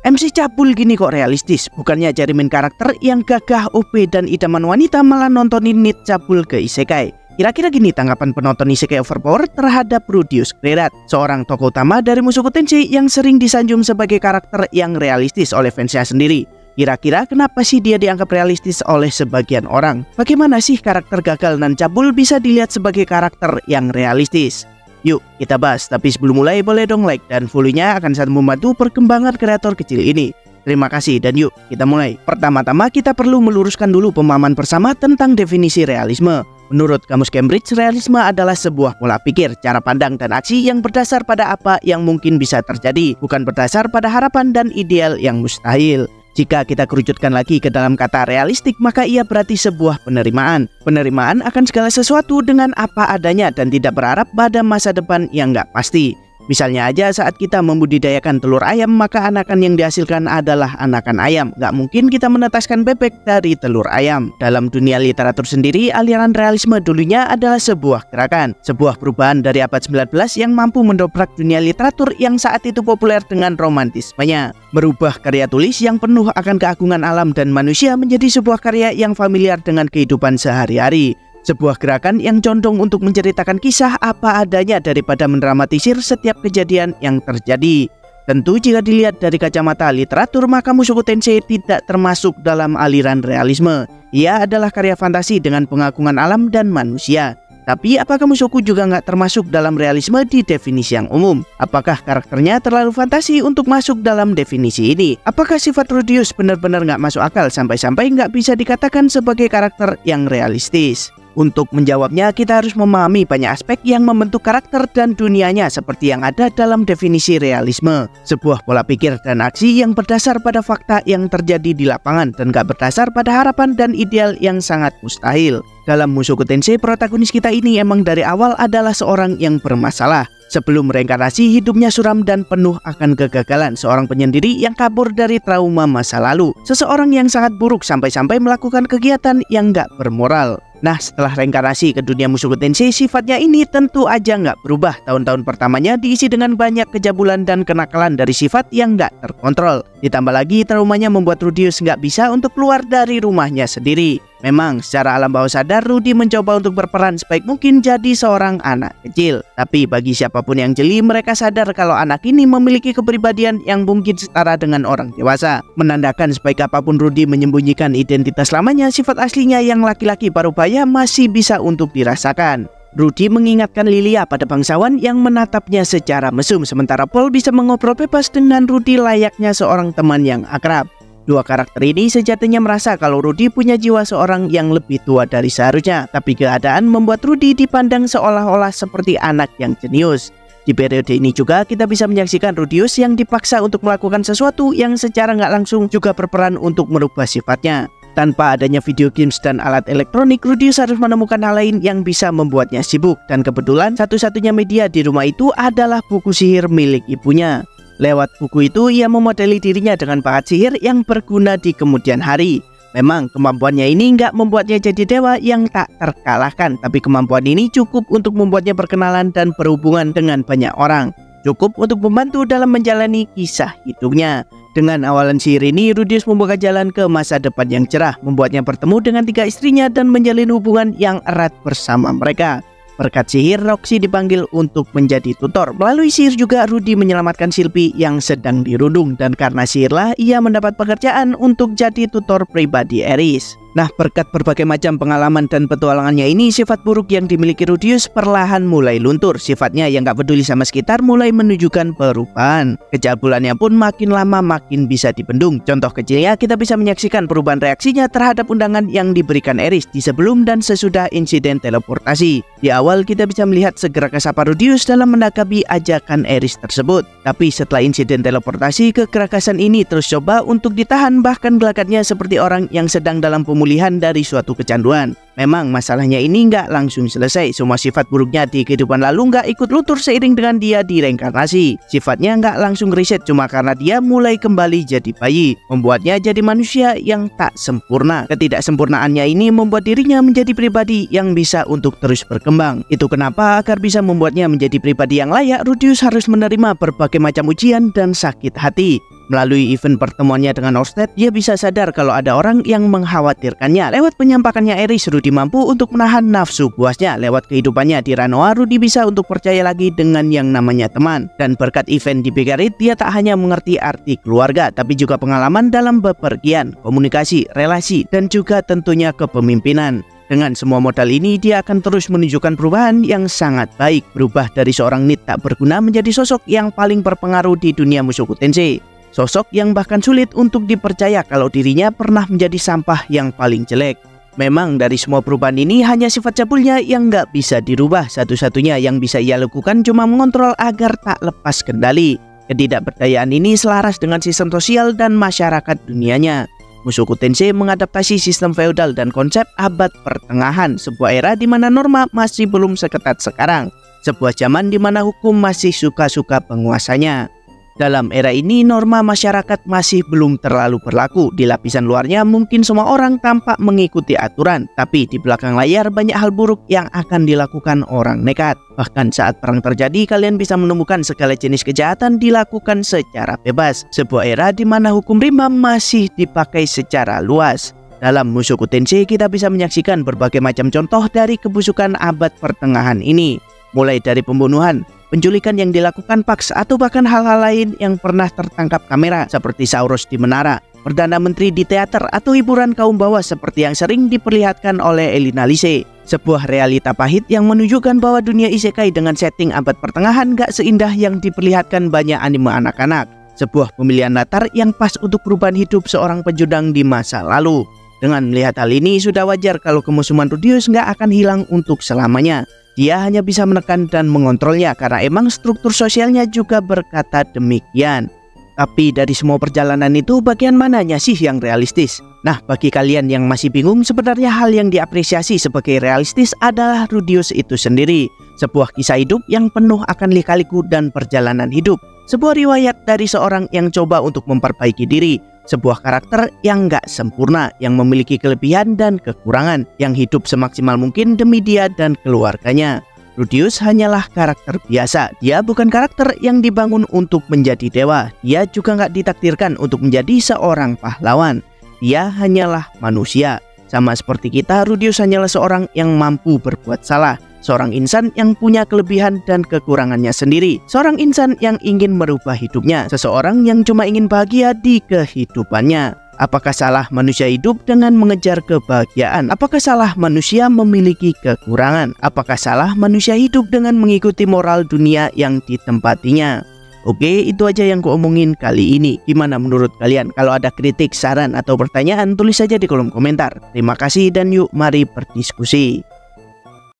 MC cabul gini kok realistis, bukannya cari main karakter yang gagah, OP dan idaman wanita malah nontonin nit cabul ke isekai. Kira-kira gini tanggapan penonton isekai overpower terhadap Rudeus Crerat, seorang tokoh utama dari Mushoku Tensei yang sering disanjung sebagai karakter yang realistis oleh fansnya sendiri. Kira-kira kenapa sih dia dianggap realistis oleh sebagian orang? Bagaimana sih karakter gagal nan cabul bisa dilihat sebagai karakter yang realistis? Yuk kita bahas, tapi sebelum mulai boleh dong like dan follow-nya akan sangat membantu perkembangan kreator kecil ini. Terima kasih dan yuk kita mulai. Pertama-tama kita perlu meluruskan dulu pemahaman bersama tentang definisi realisme. Menurut Kamus Cambridge, realisme adalah sebuah pola pikir, cara pandang dan aksi yang berdasar pada apa yang mungkin bisa terjadi, bukan berdasar pada harapan dan ideal yang mustahil. Jika kita kerucutkan lagi ke dalam kata realistik, maka ia berarti sebuah penerimaan. Penerimaan akan segala sesuatu dengan apa adanya dan tidak berharap pada masa depan yang nggak pasti. Misalnya aja saat kita membudidayakan telur ayam, maka anakan yang dihasilkan adalah anakan ayam. Nggak mungkin kita menetaskan bebek dari telur ayam. Dalam dunia literatur sendiri, aliran realisme dulunya adalah sebuah gerakan, sebuah perubahan dari abad 19 yang mampu mendobrak dunia literatur yang saat itu populer dengan romantismenya. Merubah karya tulis yang penuh akan keagungan alam dan manusia menjadi sebuah karya yang familiar dengan kehidupan sehari-hari. Sebuah gerakan yang condong untuk menceritakan kisah apa adanya daripada mendramatisir setiap kejadian yang terjadi. Tentu jika dilihat dari kacamata literatur, maka Mushoku Tensei tidak termasuk dalam aliran realisme. Ia adalah karya fantasi dengan pengagungan alam dan manusia. Tapi apakah Mushoku juga nggak termasuk dalam realisme di definisi yang umum? Apakah karakternya terlalu fantasi untuk masuk dalam definisi ini? Apakah sifat Rudeus benar-benar nggak masuk akal sampai-sampai nggak bisa dikatakan sebagai karakter yang realistis? Untuk menjawabnya, kita harus memahami banyak aspek yang membentuk karakter dan dunianya seperti yang ada dalam definisi realisme. Sebuah pola pikir dan aksi yang berdasar pada fakta yang terjadi di lapangan dan gak berdasar pada harapan dan ideal yang sangat mustahil. Dalam Mushoku Tensei, protagonis kita ini emang dari awal adalah seorang yang bermasalah. Sebelum reinkarnasi, hidupnya suram dan penuh akan kegagalan. Seorang penyendiri yang kabur dari trauma masa lalu. Seseorang yang sangat buruk sampai-sampai melakukan kegiatan yang gak bermoral. Nah, setelah reinkarnasi ke dunia Mushoku Tensei, sifatnya ini tentu aja nggak berubah. Tahun-tahun pertamanya diisi dengan banyak kejabulan dan kenakalan dari sifat yang nggak terkontrol. Ditambah lagi traumanya membuat Rudeus nggak bisa untuk keluar dari rumahnya sendiri. Memang secara alam bawah sadar Rudy mencoba untuk berperan sebaik mungkin jadi seorang anak kecil. Tapi bagi siapapun yang jeli, mereka sadar kalau anak ini memiliki kepribadian yang mungkin setara dengan orang dewasa. Menandakan sebaik apapun Rudy menyembunyikan identitas lamanya, sifat aslinya yang laki-laki parubaya masih bisa untuk dirasakan. Rudy mengingatkan Lilia pada bangsawan yang menatapnya secara mesum, sementara Paul bisa mengobrol bebas dengan Rudy layaknya seorang teman yang akrab. Dua karakter ini sejatinya merasa kalau Rudy punya jiwa seorang yang lebih tua dari seharusnya, tapi keadaan membuat Rudy dipandang seolah-olah seperti anak yang jenius. Di periode ini juga kita bisa menyaksikan Rudeus yang dipaksa untuk melakukan sesuatu yang secara nggak langsung juga berperan untuk merubah sifatnya. Tanpa adanya video games dan alat elektronik, Rudeus harus menemukan hal lain yang bisa membuatnya sibuk. Dan kebetulan satu-satunya media di rumah itu adalah buku sihir milik ibunya. Lewat buku itu ia memodeli dirinya dengan bakat sihir yang berguna di kemudian hari. Memang kemampuannya ini nggak membuatnya jadi dewa yang tak terkalahkan, tapi kemampuan ini cukup untuk membuatnya berkenalan dan berhubungan dengan banyak orang. Cukup untuk membantu dalam menjalani kisah hidupnya. Dengan awalan sihir ini, Rudeus membuka jalan ke masa depan yang cerah, membuatnya bertemu dengan 3 istrinya dan menjalin hubungan yang erat bersama mereka. Berkat sihir, Roxy dipanggil untuk menjadi tutor. Melalui sihir juga Rudy menyelamatkan Sylvie yang sedang dirundung, dan karena sihirlah ia mendapat pekerjaan untuk jadi tutor pribadi Eris. Nah, berkat berbagai macam pengalaman dan petualangannya ini, sifat buruk yang dimiliki Rudeus perlahan mulai luntur. Sifatnya yang gak peduli sama sekitar mulai menunjukkan perubahan. Kejabulannya pun makin lama makin bisa dibendung. Contoh kecilnya, kita bisa menyaksikan perubahan reaksinya terhadap undangan yang diberikan Eris di sebelum dan sesudah insiden teleportasi. Di awal kita bisa melihat segera kesapa Rudeus dalam menanggapi ajakan Eris tersebut. Tapi setelah insiden teleportasi, kekerakasan ini terus coba untuk ditahan, bahkan gelagatnya seperti orang yang sedang dalam pemulihan dari suatu kecanduan. Memang masalahnya ini nggak langsung selesai. Semua sifat buruknya di kehidupan lalu nggak ikut luntur seiring dengan dia direinkarnasi. Sifatnya nggak langsung reset cuma karena dia mulai kembali jadi bayi, membuatnya jadi manusia yang tak sempurna. Ketidaksempurnaannya ini membuat dirinya menjadi pribadi yang bisa untuk terus berkembang. Itu kenapa agar bisa membuatnya menjadi pribadi yang layak, Rudeus harus menerima berbagai macam ujian dan sakit hati. Melalui event pertemuannya dengan Orsted, dia bisa sadar kalau ada orang yang mengkhawatirkannya. Lewat penyampakannya Aerys, Rudy mampu untuk menahan nafsu puasnya. Lewat kehidupannya di Ranoa, Rudy bisa untuk percaya lagi dengan yang namanya teman. Dan berkat event di Begarit, dia tak hanya mengerti arti keluarga, tapi juga pengalaman dalam bepergian, komunikasi, relasi, dan juga tentunya kepemimpinan. Dengan semua modal ini, dia akan terus menunjukkan perubahan yang sangat baik. Berubah dari seorang NEET tak berguna menjadi sosok yang paling berpengaruh di dunia Mushoku Tensei. Sosok yang bahkan sulit untuk dipercaya kalau dirinya pernah menjadi sampah yang paling jelek. Memang dari semua perubahan ini hanya sifat cabulnya yang nggak bisa dirubah. Satu-satunya yang bisa ia lakukan cuma mengontrol agar tak lepas kendali. Ketidakberdayaan ini selaras dengan sistem sosial dan masyarakat dunianya. Mushoku Tensei mengadaptasi sistem feodal dan konsep abad pertengahan, sebuah era di mana norma masih belum seketat sekarang. Sebuah zaman di mana hukum masih suka-suka penguasanya. Dalam era ini, norma masyarakat masih belum terlalu berlaku. Di lapisan luarnya mungkin semua orang tampak mengikuti aturan, tapi di belakang layar banyak hal buruk yang akan dilakukan orang nekat. Bahkan saat perang terjadi, kalian bisa menemukan segala jenis kejahatan dilakukan secara bebas. Sebuah era di mana hukum rimba masih dipakai secara luas. Dalam Mushoku Tensei, kita bisa menyaksikan berbagai macam contoh dari kebusukan abad pertengahan ini. Mulai dari pembunuhan, penculikan yang dilakukan Pax, atau bahkan hal-hal lain yang pernah tertangkap kamera seperti Sauros di menara, Perdana Menteri di teater, atau hiburan kaum bawah seperti yang sering diperlihatkan oleh Elina Lise. Sebuah realita pahit yang menunjukkan bahwa dunia isekai dengan setting abad pertengahan gak seindah yang diperlihatkan banyak anime anak-anak. Sebuah pemilihan latar yang pas untuk perubahan hidup seorang pejudang di masa lalu. Dengan melihat hal ini, sudah wajar kalau kemusuhan Rudius gak akan hilang untuk selamanya. Dia hanya bisa menekan dan mengontrolnya karena emang struktur sosialnya juga berkata demikian. Tapi dari semua perjalanan itu, bagian mananya sih yang realistis? Nah, bagi kalian yang masih bingung, sebenarnya hal yang diapresiasi sebagai realistis adalah Rudius itu sendiri. Sebuah kisah hidup yang penuh akan lika-liku dan perjalanan hidup. Sebuah riwayat dari seorang yang coba untuk memperbaiki diri. Sebuah karakter yang gak sempurna, yang memiliki kelebihan dan kekurangan, yang hidup semaksimal mungkin demi dia dan keluarganya. Rudius hanyalah karakter biasa. Dia bukan karakter yang dibangun untuk menjadi dewa. Dia juga gak ditakdirkan untuk menjadi seorang pahlawan. Dia hanyalah manusia. Sama seperti kita, Rudius hanyalah seorang yang mampu berbuat salah. Seorang insan yang punya kelebihan dan kekurangannya sendiri. Seorang insan yang ingin merubah hidupnya. Seseorang yang cuma ingin bahagia di kehidupannya. Apakah salah manusia hidup dengan mengejar kebahagiaan? Apakah salah manusia memiliki kekurangan? Apakah salah manusia hidup dengan mengikuti moral dunia yang ditempatinya? Oke, itu aja yang kuomongin kali ini. Gimana menurut kalian? Kalau ada kritik, saran, atau pertanyaan, tulis saja di kolom komentar. Terima kasih dan yuk mari berdiskusi.